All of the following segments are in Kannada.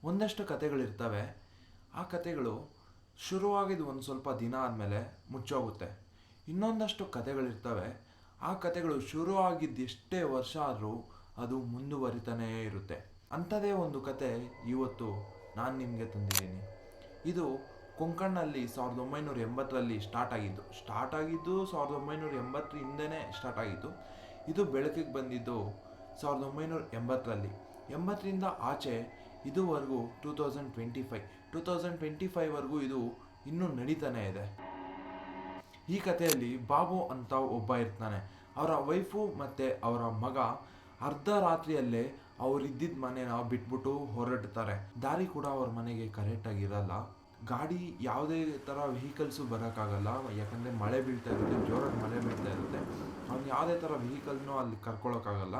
ಒಂದಷ್ಟು ಕತೆಗಳಿರ್ತವೆ. ಆ ಕತೆಗಳು ಶುರುವಾಗಿದ್ದು ಒಂದು ಸ್ವಲ್ಪ ದಿನ ಆದಮೇಲೆ ಮುಚ್ಚೋಗುತ್ತೆ. ಇನ್ನೊಂದಷ್ಟು ಕತೆಗಳಿರ್ತವೆ. ಆ ಕತೆಗಳು ಶುರು ಆಗಿದ್ದು ಎಷ್ಟೇ ವರ್ಷ ಆದರೂ ಅದು ಮುಂದುವರಿತಾನೇ ಇರುತ್ತೆ. ಅಂಥದೇ ಒಂದು ಕತೆ ಇವತ್ತು ನಾನು ನಿಮಗೆ ತಂದಿದ್ದೀನಿ. ಇದು ಕೊಂಕಣ್ನಲ್ಲಿ 1980ರಲ್ಲಿ ಸ್ಟಾರ್ಟ್ ಆಗಿದ್ದು 1980 ಸ್ಟಾರ್ಟ್ ಆಗಿದ್ದು. ಇದು ಬೆಳಕಿಗೆ ಬಂದಿದ್ದು 1980ರಲ್ಲಿ. 80ರಿಂದ ಆಚೆ ಇದುವರೆಗೂ 2025ವರೆಗೂ ಇದು ಇನ್ನೂ ನಡೀತಾನೆ ಇದೆ. ಈ ಕಥೆಯಲ್ಲಿ ಬಾಬು ಅಂತ ಒಬ್ಬ ಇರ್ತಾನೆ. ಅವರ ವೈಫು ಮತ್ತು ಅವರ ಮಗ ಅರ್ಧ ರಾತ್ರಿಯಲ್ಲೇ ಅವರಿದ್ದಿದ್ದ ಮನೆನ ಬಿಟ್ಬಿಟ್ಟು ಹೊರಡ್ತಾರೆ. ದಾರಿ ಕೂಡ ಅವ್ರ ಮನೆಗೆ ಕರೆಕ್ಟಾಗಿರಲ್ಲ. ಗಾಡಿ ಯಾವುದೇ ಥರ ವೆಹಿಕಲ್ಸು ಬರೋಕ್ಕಾಗಲ್ಲ, ಯಾಕಂದರೆ ಮಳೆ ಬೀಳ್ತಾ ಇರುತ್ತೆ, ಜೋರಾಗಿ ಮಳೆ ಬೀಳ್ತಾ ಇರುತ್ತೆ. ಅವ್ನು ಯಾವುದೇ ಥರ ವೆಹಿಕಲ್ನೂ ಅಲ್ಲಿ ಕರ್ಕೊಳ್ಳೋಕ್ಕಾಗಲ್ಲ.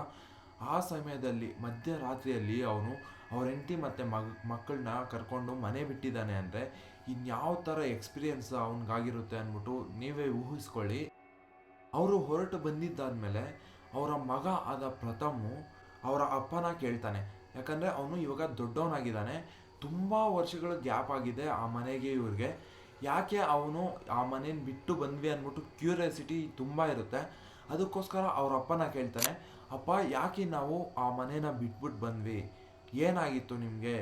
ಆ ಸಮಯದಲ್ಲಿ ಮಧ್ಯರಾತ್ರಿಯಲ್ಲಿ ಅವನು ಅವ್ರ ಹೆಂಡತಿ ಮತ್ತು ಮಕ್ಕಳನ್ನ ಕರ್ಕೊಂಡು ಮನೆ ಬಿಟ್ಟಿದ್ದಾನೆ ಅಂದರೆ ಇನ್ಯಾವ ಥರ ಎಕ್ಸ್ಪೀರಿಯೆನ್ಸ್ ಅವನಿಗಾಗಿರುತ್ತೆ ಅಂದ್ಬಿಟ್ಟು ನೀವೇ ಊಹಿಸ್ಕೊಳ್ಳಿ. ಅವರು ಹೊರಟು ಬಂದಿದ್ದಾದಮೇಲೆ ಅವರ ಮಗ ಆದ ಪ್ರಥಮು ಅವರ ಅಪ್ಪನ ಕೇಳ್ತಾನೆ. ಯಾಕಂದರೆ ಅವನು ಇವಾಗ ದೊಡ್ಡವನಾಗಿದ್ದಾನೆ, ತುಂಬ ವರ್ಷಗಳ ಗ್ಯಾಪ್ ಆಗಿದೆ ಆ ಮನೆಗೆ ಇವ್ರಿಗೆ. ಯಾಕೆ ಅವನು ಆ ಮನೇನ ಬಿಟ್ಟು ಬಂದ್ವಿ ಅಂದ್ಬಿಟ್ಟು ಕ್ಯೂರಿಯಾಸಿಟಿ ತುಂಬ ಇರುತ್ತೆ. ಅದಕ್ಕೋಸ್ಕರ ಅವ್ರ ಅಪ್ಪನ ಕೇಳ್ತಾನೆ, ಅಪ್ಪ ಯಾಕೆ ನಾವು ಆ ಮನೇನ ಬಿಟ್ಬಿಟ್ಟು ಬಂದ್ವಿ, ಏನಾಗಿತ್ತು ನಿಮಗೆ,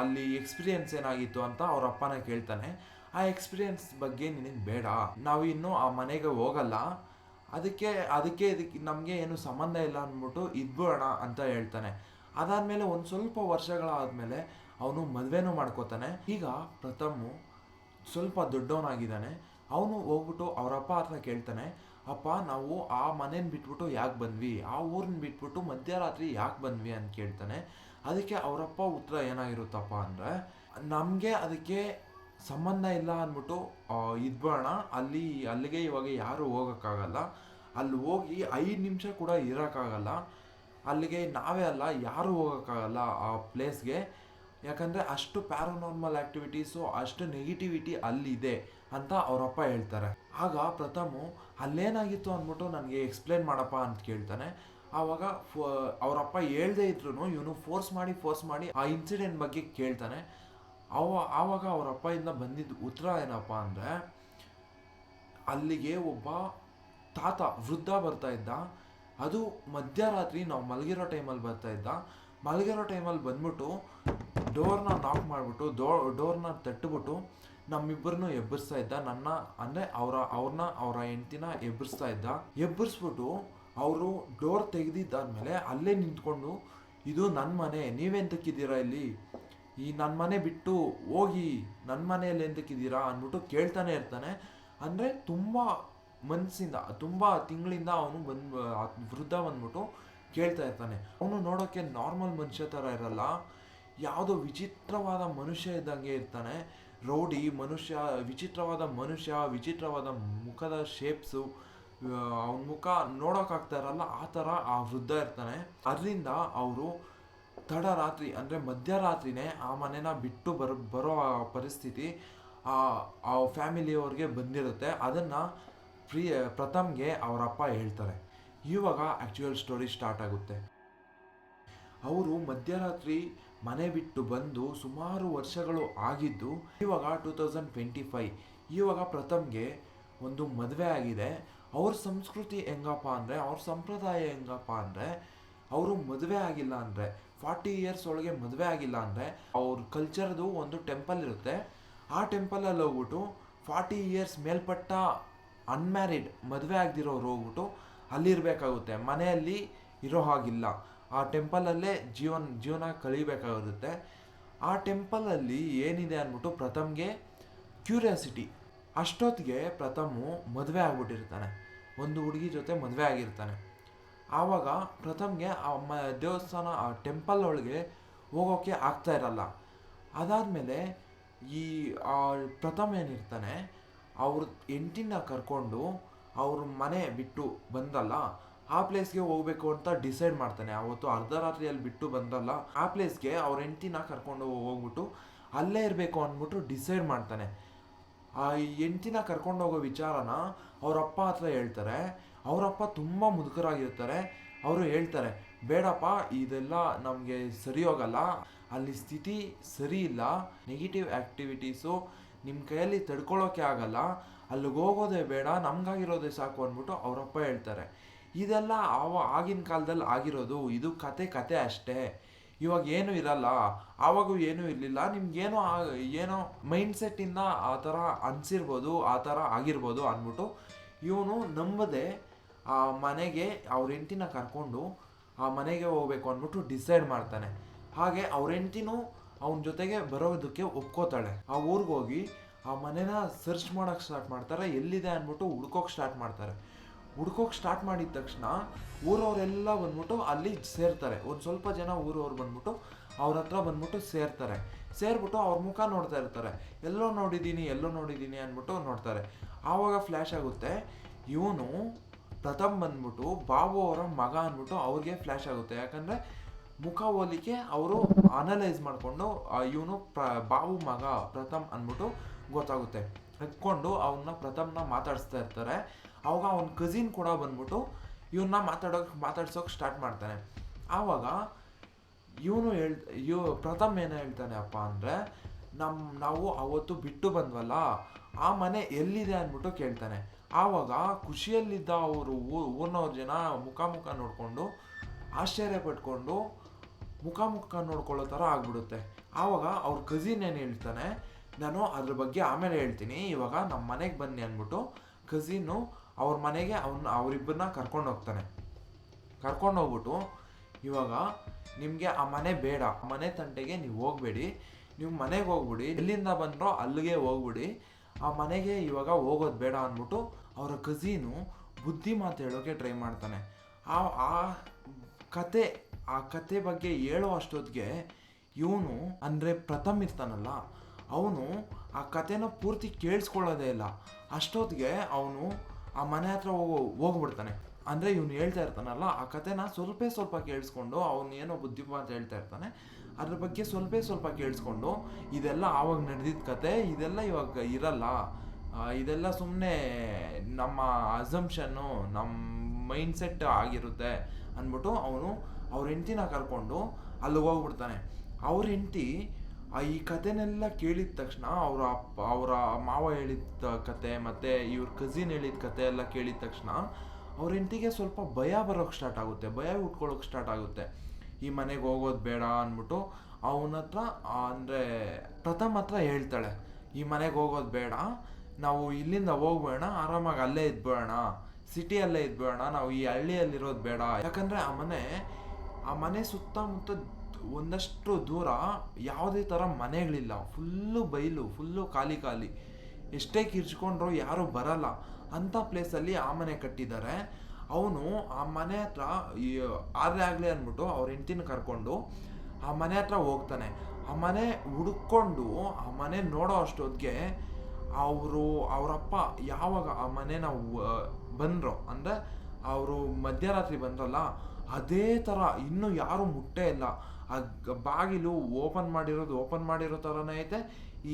ಅಲ್ಲಿ ಎಕ್ಸ್ಪೀರಿಯೆನ್ಸ್ ಏನಾಗಿತ್ತು ಅಂತ ಅವ್ರ ಅಪ್ಪನ ಕೇಳ್ತಾನೆ. ಆ ಎಕ್ಸ್ಪೀರಿಯೆನ್ಸ್ ಬಗ್ಗೆ ನಿನಗೆ ಬೇಡ, ನಾವು ಇನ್ನೂ ಆ ಮನೆಗೆ ಹೋಗಲ್ಲ, ಅದಕ್ಕೆ ನಮಗೆ ಏನು ಸಂಬಂಧ ಇಲ್ಲ ಅಂದ್ಬಿಟ್ಟು ಇದ್ಬಿಡೋಣ ಅಂತ ಹೇಳ್ತಾನೆ. ಅದಾದಮೇಲೆ ಒಂದು ಸ್ವಲ್ಪ ವರ್ಷಗಳಾದಮೇಲೆ ಅವನು ಮದುವೆನೂ ಮಾಡ್ಕೋತಾನೆ. ಈಗ ಪ್ರಥಮು ಸ್ವಲ್ಪ ದೊಡ್ಡವನಾಗಿದ್ದಾನೆ. ಅವನು ಹೋಗ್ಬಿಟ್ಟು ಅವರಪ್ಪ ಹತ್ರ ಕೇಳ್ತಾನೆ, ಅಪ್ಪ ನಾವು ಆ ಮನೇನ ಬಿಟ್ಬಿಟ್ಟು ಯಾಕೆ ಬಂದ್ವಿ, ಆ ಊರನ್ನ ಬಿಟ್ಬಿಟ್ಟು ಮಧ್ಯರಾತ್ರಿ ಯಾಕೆ ಬಂದ್ವಿ ಅಂತ ಕೇಳ್ತಾನೆ. ಅದಕ್ಕೆ ಅವರಪ್ಪ ಉತ್ತರ ಏನಾಗಿರುತ್ತಪ್ಪ ಅಂದರೆ, ನಮಗೆ ಅದಕ್ಕೆ ಸಂಬಂಧ ಇಲ್ಲ ಅಂದ್ಬಿಟ್ಟು ಇದ್ಬೇಡ, ಅಲ್ಲಿಗೆ ಇವಾಗ ಯಾರು ಹೋಗೋಕ್ಕಾಗಲ್ಲ, ಅಲ್ಲಿ ಹೋಗಿ 5 ನಿಮಿಷ ಕೂಡ ಇರೋಕ್ಕಾಗಲ್ಲ, ಅಲ್ಲಿಗೆ ನಾವೇ ಅಲ್ಲ ಯಾರೂ ಹೋಗೋಕ್ಕಾಗಲ್ಲ ಆ ಪ್ಲೇಸ್ಗೆ, ಯಾಕಂದರೆ ಅಷ್ಟು ಪ್ಯಾರಾನಾರ್ಮಲ್ ಆ್ಯಕ್ಟಿವಿಟೀಸು, ಅಷ್ಟು ನೆಗೆಟಿವಿಟಿ ಅಲ್ಲಿದೆ ಅಂತ ಅವರಪ್ಪ ಹೇಳ್ತಾರೆ. ಆಗ ಪ್ರಥಮು ಅಲ್ಲೇನಾಗಿತ್ತು ಅಂದ್ಬಿಟ್ಟು ನನಗೆ ಎಕ್ಸ್ಪ್ಲೇನ್ ಮಾಡಪ್ಪ ಅಂತ ಕೇಳ್ತಾನೆ. ಆವಾಗ ಅವರಪ್ಪ ಹೇಳ್ದೇ ಇದ್ರೂ ಇವನು ಫೋರ್ಸ್ ಮಾಡಿ ಆ ಇನ್ಸಿಡೆಂಟ್ ಬಗ್ಗೆ ಕೇಳ್ತಾನೆ. ಆವಾಗ ಅವರಪ್ಪಯಿಂದ ಬಂದಿದ್ದ ಉತ್ತರ ಏನಪ್ಪ ಅಂದರೆ, ಅಲ್ಲಿಗೆ ಒಬ್ಬ ತಾತ ವೃದ್ಧ ಬರ್ತಾ ಇದ್ದ. ಅದು ಮಧ್ಯರಾತ್ರಿ ನಾವು ಮಲಗಿರೋ ಟೈಮಲ್ಲಿ ಬರ್ತಾ ಇದ್ದ. ಮಲಗಿರೋ ಟೈಮಲ್ಲಿ ಬಂದ್ಬಿಟ್ಟು ಡೋರ್ನ ನಾಕ್ ಮಾಡಿಬಿಟ್ಟು ಡೋರ್ನ ತಟ್ಟಿಬಿಟ್ಟು ನಮ್ಮಿಬ್ಬರನ್ನು ಎಬ್ಬರಿಸ್ತಾ ಇದ್ದ. ಅವ್ರ ಹೆಂಡ್ತಿನ ಎಬ್ಬರಿಸ್ತಾ ಇದ್ದ. ಎಬ್ಬರಿಸ್ಬಿಟ್ಟು ಅವರು ಡೋರ್ ತೆಗೆದಿದ್ದಾದ್ಮೇಲೆ ಅಲ್ಲೇ ನಿಂತ್ಕೊಂಡು, ಇದು ನನ್ನ ಮನೆ, ನೀವೆಂತಕ್ಕಿದ್ದೀರಾ ಇಲ್ಲಿ, ಈ ನನ್ನ ಮನೆ ಬಿಟ್ಟು ಹೋಗಿ, ನನ್ನ ಮನೆಯಲ್ಲಿ ಎಂತಕ್ಕಿದ್ದೀರಾ ಅಂದ್ಬಿಟ್ಟು ಕೇಳ್ತಾನೆ ಇರ್ತಾನೆ. ಅಂದರೆ ತುಂಬ ಮನಸ್ಸಿಂದ, ತುಂಬ ತಿಂಗಳಿಂದ ಅವನು ವೃದ್ಧ ಬಂದ್ಬಿಟ್ಟು ಕೇಳ್ತಾ ಇರ್ತಾನೆ. ಅವನು ನೋಡೋಕ್ಕೆ ನಾರ್ಮಲ್ ಮನುಷ್ಯ ಥರ ಇರಲ್ಲ, ಯಾವುದೋ ವಿಚಿತ್ರವಾದ ಮನುಷ್ಯ ಇದ್ದಂಗೆ ಇರ್ತಾನೆ. ರೌಡಿ ಮನುಷ್ಯ, ವಿಚಿತ್ರವಾದ ಮುಖದ ಶೇಪ್ಸು, ಅವನ ಮುಖ ನೋಡೋಕ್ಕಾಗ್ತಾ ಇರಲ್ಲ, ಆ ಥರ ಆ ವೃದ್ಧ ಇರ್ತಾನೆ. ಅದರಿಂದ ಅವರು ತಡರಾತ್ರಿ ಅಂದರೆ ಮಧ್ಯರಾತ್ರಿನೇ ಆ ಮನೆನ ಬಿಟ್ಟು ಬರೋ ಪರಿಸ್ಥಿತಿ ಆ ಫ್ಯಾಮಿಲಿಯವ್ರಿಗೆ ಬಂದಿರುತ್ತೆ. ಅದನ್ನು ಪ್ರಥಮ್ಗೆ ಅವರಪ್ಪ ಹೇಳ್ತಾರೆ. ಇವಾಗ ಆ್ಯಕ್ಚುಯಲ್ ಸ್ಟೋರಿ ಸ್ಟಾರ್ಟ್ ಆಗುತ್ತೆ. ಅವರು ಮಧ್ಯರಾತ್ರಿ ಮನೆ ಬಿಟ್ಟು ಬಂದು ಸುಮಾರು ವರ್ಷಗಳು ಆಗಿದ್ದು ಇವಾಗ 2025. ಇವಾಗ ಪ್ರಥಮ್ಗೆ ಒಂದು ಮದುವೆ ಆಗಿದೆ. ಅವ್ರ ಸಂಸ್ಕೃತಿ ಹೆಂಗಪ್ಪ ಅಂದರೆ, ಅವ್ರ ಸಂಪ್ರದಾಯ ಹೆಂಗಪ್ಪ ಅಂದರೆ, ಅವರು ಮದುವೆ ಆಗಿಲ್ಲ ಅಂದರೆ 40 ಇಯರ್ಸ್ ಒಳಗೆ ಮದುವೆ ಆಗಿಲ್ಲ ಅಂದರೆ ಅವ್ರ ಕಲ್ಚರ್ದು ಒಂದು ಟೆಂಪಲ್ ಇರುತ್ತೆ. ಆ ಟೆಂಪಲಲ್ಲಿ ಹೋಗ್ಬಿಟ್ಟು 40 ಇಯರ್ಸ್ ಮೇಲ್ಪಟ್ಟ ಅನ್ಮ್ಯಾರಿಡ್ ಮದುವೆ ಆಗದಿರೋರು ಹೋಗ್ಬಿಟ್ಟು ಅಲ್ಲಿರಬೇಕಾಗುತ್ತೆ, ಮನೆಯಲ್ಲಿ ಇರೋ ಹಾಗಿಲ್ಲ. ಆ ಟೆಂಪಲಲ್ಲೇ ಜೀವನ ಕಳೀಬೇಕಾಗುತ್ತೆ. ಆ ಟೆಂಪಲಲ್ಲಿ ಏನಿದೆ ಅಂದ್ಬಿಟ್ಟು ಪ್ರಥಮ್ಗೆ ಕ್ಯೂರಿಯಾಸಿಟಿ. ಅಷ್ಟೊತ್ತಿಗೆ ಪ್ರಥಮು ಮದುವೆ ಆಗ್ಬಿಟ್ಟಿರ್ತಾನೆ, ಒಂದು ಹುಡುಗಿ ಜೊತೆ ಮದುವೆ ಆಗಿರ್ತಾನೆ. ಆವಾಗ ಪ್ರಥಮ್ಗೆ ಆ ದೇವಸ್ಥಾನ, ಆ ಟೆಂಪಲ್ ಒಳಗೆ ಹೋಗೋಕ್ಕೆ ಆಗ್ತಾ ಇರಲ್ಲ. ಅದಾದಮೇಲೆ ಈ ಪ್ರಥಮ್ ಏನಿರ್ತಾನೆ, ಅವ್ರ ಹೆಂಡತಿನ ಕರ್ಕೊಂಡು ಅವ್ರ ಮನೆ ಬಿಟ್ಟು ಬಂದಲ್ಲ ಆ ಪ್ಲೇಸ್ಗೆ ಹೋಗ್ಬೇಕು ಅಂತ ಡಿಸೈಡ್ ಮಾಡ್ತಾನೆ. ಅವತ್ತು ಅರ್ಧ ರಾತ್ರಿಯಲ್ಲಿ ಬಿಟ್ಟು ಬಂದಲ್ಲ ಆ ಪ್ಲೇಸ್ಗೆ ಅವ್ರ ಹೆಂಡತಿನ ಕರ್ಕೊಂಡು ಹೋಗ್ಬಿಟ್ಟು ಅಲ್ಲೇ ಇರಬೇಕು ಅಂದ್ಬಿಟ್ಟು ಡಿಸೈಡ್ ಮಾಡ್ತಾನೆ. ಆ ಹೆಂಡತಿನ ಕರ್ಕೊಂಡು ಹೋಗೋ ವಿಚಾರನ ಅವರಪ್ಪ ಹತ್ರ ಹೇಳ್ತಾರೆ. ಅವರಪ್ಪ ತುಂಬ ಮುದುಕರಾಗಿರ್ತಾರೆ. ಅವರು ಹೇಳ್ತಾರೆ, ಬೇಡಪ್ಪ ಇದೆಲ್ಲ ನಮಗೆ ಸರಿ ಹೋಗಲ್ಲ, ಅಲ್ಲಿ ಸ್ಥಿತಿ ಸರಿ ಇಲ್ಲ, ನೆಗೆಟಿವ್ ಆ್ಯಕ್ಟಿವಿಟೀಸು ನಿಮ್ಮ ಕೈಯಲ್ಲಿ ತಡ್ಕೊಳ್ಳೋಕೆ ಆಗಲ್ಲ, ಅಲ್ಲಿಗೆ ಹೋಗೋದೇ ಬೇಡ, ನಮಗಾಗಿರೋದೇ ಸಾಕು ಅಂದ್ಬಿಟ್ಟು ಅವರಪ್ಪ ಹೇಳ್ತಾರೆ. ಇದೆಲ್ಲ ಆಗಿನ ಕಾಲದಲ್ಲಿ ಆಗಿರೋದು, ಇದು ಕತೆ ಅಷ್ಟೇ. ಇವಾಗ ಏನೂ ಇರಲ್ಲ, ಆವಾಗೂ ಏನೂ ಇರಲಿಲ್ಲ, ನಿಮ್ಗೇನೋ ಏನೋ ಮೈಂಡ್ಸೆಟ್ಟಿಂದ ಆ ಥರ ಅನಿಸಿರ್ಬೋದು, ಆ ಥರ ಆಗಿರ್ಬೋದು ಅಂದ್ಬಿಟ್ಟು ಇವನು ನಂಬದೆ ಆ ಮನೆಗೆ ಅವ್ರ ಹೆಂಡ್ತಿನ ಕರ್ಕೊಂಡು ಆ ಮನೆಗೆ ಹೋಗ್ಬೇಕು ಅಂದ್ಬಿಟ್ಟು ಡಿಸೈಡ್ ಮಾಡ್ತಾನೆ. ಹಾಗೆ ಅವ್ರ ಹೆಂಡ್ತಿನೂ ಅವನ ಜೊತೆಗೆ ಬರೋದಕ್ಕೆ ಒಪ್ಕೋತಾಳೆ. ಆ ಊರಿಗೆ ಹೋಗಿ ಆ ಮನೆನ ಸರ್ಚ್ ಮಾಡೋಕ್ಕೆ ಸ್ಟಾರ್ಟ್ ಮಾಡ್ತಾರೆ, ಎಲ್ಲಿದೆ ಅಂದ್ಬಿಟ್ಟು ಹುಡ್ಕೋಕೆ ಸ್ಟಾರ್ಟ್ ಮಾಡಿದ ತಕ್ಷಣ ಊರವರೆಲ್ಲ ಬಂದ್ಬಿಟ್ಟು ಅಲ್ಲಿ ಸೇರ್ತಾರೆ. ಒಂದು ಸ್ವಲ್ಪ ಜನ ಊರವ್ರು ಬಂದ್ಬಿಟ್ಟು ಅವ್ರ ಹತ್ರ ಬಂದ್ಬಿಟ್ಟು ಸೇರ್ಬಿಟ್ಟು ಅವ್ರ ಮುಖ ನೋಡ್ತಾ ಇರ್ತಾರೆ. ಎಲ್ಲೋ ನೋಡಿದ್ದೀನಿ ಅಂದ್ಬಿಟ್ಟು ನೋಡ್ತಾರೆ. ಆವಾಗ ಫ್ಲ್ಯಾಶ್ ಆಗುತ್ತೆ, ಇವನು ಪ್ರಥಮ್ ಬಂದ್ಬಿಟ್ಟು ಬಾಬು ಅವರ ಮಗ ಅಂದ್ಬಿಟ್ಟು ಅವ್ರಿಗೆ ಫ್ಲ್ಯಾಶ್ ಆಗುತ್ತೆ. ಯಾಕಂದರೆ ಮುಖ ಹೋಲಿಕೆ ಅವರು ಅನಲೈಸ್ ಮಾಡಿಕೊಂಡು ಇವನು ಬಾಬು ಮಗ ಪ್ರಥಮ್ ಅಂದ್ಬಿಟ್ಟು ಗೊತ್ತಾಗುತ್ತೆ. ಎತ್ಕೊಂಡು ಅವನ್ನ ಪ್ರಥಮ್ನ ಮಾತಾಡಿಸ್ತಾ ಇರ್ತಾರೆ. ಆವಾಗ ಅವನ ಕಸಿನ್ ಕೂಡ ಬಂದ್ಬಿಟ್ಟು ಇವನ್ನ ಮಾತಾಡ್ಸೋಕೆ ಸ್ಟಾರ್ಟ್ ಮಾಡ್ತಾನೆ. ಆವಾಗ ಪ್ರಥಮ್ ಏನು ಹೇಳ್ತಾನೆ ಅಪ್ಪ ಅಂದರೆ, ನಾವು ಅವತ್ತು ಬಿಟ್ಟು ಬಂದ್ವಲ್ಲ ಆ ಮನೆ ಎಲ್ಲಿದೆ ಅಂದ್ಬಿಟ್ಟು ಕೇಳ್ತಾನೆ. ಆವಾಗ ಖುಷಿಯಲ್ಲಿದ್ದ ಅವರು ಊರಿನವ್ರ ಜನ ಮುಖ ನೋಡಿಕೊಂಡು ಆಶ್ಚರ್ಯ ಪಟ್ಕೊಂಡು ಮುಖ ನೋಡ್ಕೊಳ್ಳೋ ಥರ ಆಗ್ಬಿಡುತ್ತೆ. ಆವಾಗ ಅವ್ರ ಕಸಿನ್ ಏನು ಹೇಳ್ತಾನೆ, ನಾನು ಅದ್ರ ಬಗ್ಗೆ ಆಮೇಲೆ ಹೇಳ್ತೀನಿ, ಇವಾಗ ನಮ್ಮ ಮನೆಗೆ ಬನ್ನಿ ಅಂದ್ಬಿಟ್ಟು ಕಸಿನ್ನು ಅವ್ರ ಮನೆಗೆ ಅವರಿಬ್ಬರನ್ನ ಕರ್ಕೊಂಡು ಹೋಗ್ಬಿಟ್ಟು, ಇವಾಗ ನಿಮಗೆ ಆ ಮನೆ ಬೇಡ, ಮನೆ ತಂಟೆಗೆ ನೀವು ಹೋಗ್ಬೇಡಿ, ನೀವು ಮನೆಗೆ ಹೋಗ್ಬಿಡಿ, ಎಲ್ಲಿಂದ ಬಂದ್ರೋ ಅಲ್ಲಿಗೆ ಹೋಗ್ಬಿಡಿ, ಆ ಮನೆಗೆ ಇವಾಗ ಹೋಗೋದು ಬೇಡ ಅಂದ್ಬಿಟ್ಟು ಅವರ ಕಸಿನು ಬುದ್ಧಿ ಮಾತು ಹೇಳೋಕ್ಕೆ ಟ್ರೈ ಮಾಡ್ತಾನೆ. ಆ ಕತೆ ಬಗ್ಗೆ ಹೇಳೋ ಅಷ್ಟೊತ್ತಿಗೆ ಇವನು ಅಂದರೆ ಪ್ರಥಮ್ ಇರ್ತಾನಲ್ಲ, ಅವನು ಆ ಕತೆನ ಪೂರ್ತಿ ಕೇಳಿಸ್ಕೊಳ್ಳೋದೇ ಇಲ್ಲ. ಅಷ್ಟೊತ್ತಿಗೆ ಅವನು ಆ ಮನೆ ಹತ್ರ ಹೋಗ್ಬಿಡ್ತಾನೆ. ಅಂದರೆ ಇವನು ಹೇಳ್ತಾ ಇರ್ತಾನಲ್ಲ, ಆ ಕತೆನ ಸ್ವಲ್ಪ ಕೇಳಿಸ್ಕೊಂಡು ಅವನು ಏನೋ ಬುದ್ಧಿ ಮಾತು ಹೇಳ್ತಾ ಇರ್ತಾನೆ, ಅದ್ರ ಬಗ್ಗೆ ಸ್ವಲ್ಪ ಕೇಳಿಸ್ಕೊಂಡು ಇದೆಲ್ಲ ಆವಾಗ ನಡೆದಿದ್ದ ಕತೆ, ಇದೆಲ್ಲ ಇವಾಗ ಇರಲ್ಲ, ಇದೆಲ್ಲ ಸುಮ್ಮನೆ ನಮ್ಮ ಅಸಂಪ್ಷನ್ನು, ನಮ್ಮ ಮೈಂಡ್ಸೆಟ್ ಆಗಿರುತ್ತೆ ಅಂದ್ಬಿಟ್ಟು ಅವನು ಅವ್ರ ಹೆಂಡ್ತಿನ ಕರ್ಕೊಂಡು ಅಲ್ಲಿಗೆ ಹೋಗ್ಬಿಡ್ತಾನೆ. ಅವ್ರ ಹೆಂಡ್ತಿ ಈ ಕತೆನೆಲ್ಲ ಕೇಳಿದ ತಕ್ಷಣ ಅವರ ಮಾವ ಹೇಳಿದ ಕತೆ ಮತ್ತು ಇವ್ರ ಕಸಿನ್ ಹೇಳಿದ ಕತೆ ಎಲ್ಲ ಕೇಳಿದ ತಕ್ಷಣ ಅವ್ರ ಹೆಂಡ್ತಿಗೆ ಸ್ವಲ್ಪ ಭಯ ಉಟ್ಕೊಳ್ಳೋಕೆ ಸ್ಟಾರ್ಟ್ ಆಗುತ್ತೆ. ಈ ಮನೆಗೆ ಹೋಗೋದು ಬೇಡ ಅಂದ್ಬಿಟ್ಟು ಅವನ ಹತ್ರ ಅಂದರೆ ಪ್ರಥಮ್ ಹತ್ರ ಹೇಳ್ತಾಳೆ, ಈ ಮನೆಗೆ ಹೋಗೋದು ಬೇಡ, ನಾವು ಇಲ್ಲಿಂದ ಹೋಗ್ಬೇಡ, ಆರಾಮಾಗಿ ಅಲ್ಲೇ ಇದ್ಬೇಡ, ಸಿಟಿಯಲ್ಲೇ ಇದ್ಬೇಡ, ನಾವು ಈ ಹಳ್ಳಿಯಲ್ಲಿರೋದು ಬೇಡ. ಯಾಕಂದರೆ ಆ ಮನೆ ಸುತ್ತಮುತ್ತ ಒಂದಷ್ಟು ದೂರ ಯಾವುದೇ ಥರ ಮನೆಗಳಿಲ್ಲ, ಫುಲ್ಲು ಬಯಲು, ಫುಲ್ಲು ಖಾಲಿ, ಎಷ್ಟೇ ಕಿರ್ಚ್ಕೊಂಡ್ರೂ ಯಾರೂ ಬರಲ್ಲ ಅಂಥ ಪ್ಲೇಸಲ್ಲಿ ಆ ಮನೆ ಕಟ್ಟಿದ್ದಾರೆ. ಅವನು ಆ ಮನೆ ಹತ್ರ ಆದ್ರೆ ಆಗಲಿ ಅಂದ್ಬಿಟ್ಟು ಅವ್ರ ಹೆಂಡ್ತಿನ ಕರ್ಕೊಂಡು ಆ ಮನೆ ಹತ್ರ ಹೋಗ್ತಾನೆ. ಆ ಮನೆ ಹುಡುಕೊಂಡು ಆ ಮನೆ ನೋಡೋ ಅಷ್ಟೊತ್ತಿಗೆ ಅವರಪ್ಪ ಯಾವಾಗ ಆ ಮನೆನ ಬಂದರು ಅಂದರೆ ಅವರು ಮಧ್ಯರಾತ್ರಿ ಬಂದ್ರಲ್ಲ, ಅದೇ ಥರ ಇನ್ನೂ ಯಾರೂ ಮುಟ್ಟೇ ಇಲ್ಲ. ಆ ಬಾಗಿಲು ಓಪನ್ ಮಾಡಿರೋ ಥರನೇ ಐತೆ.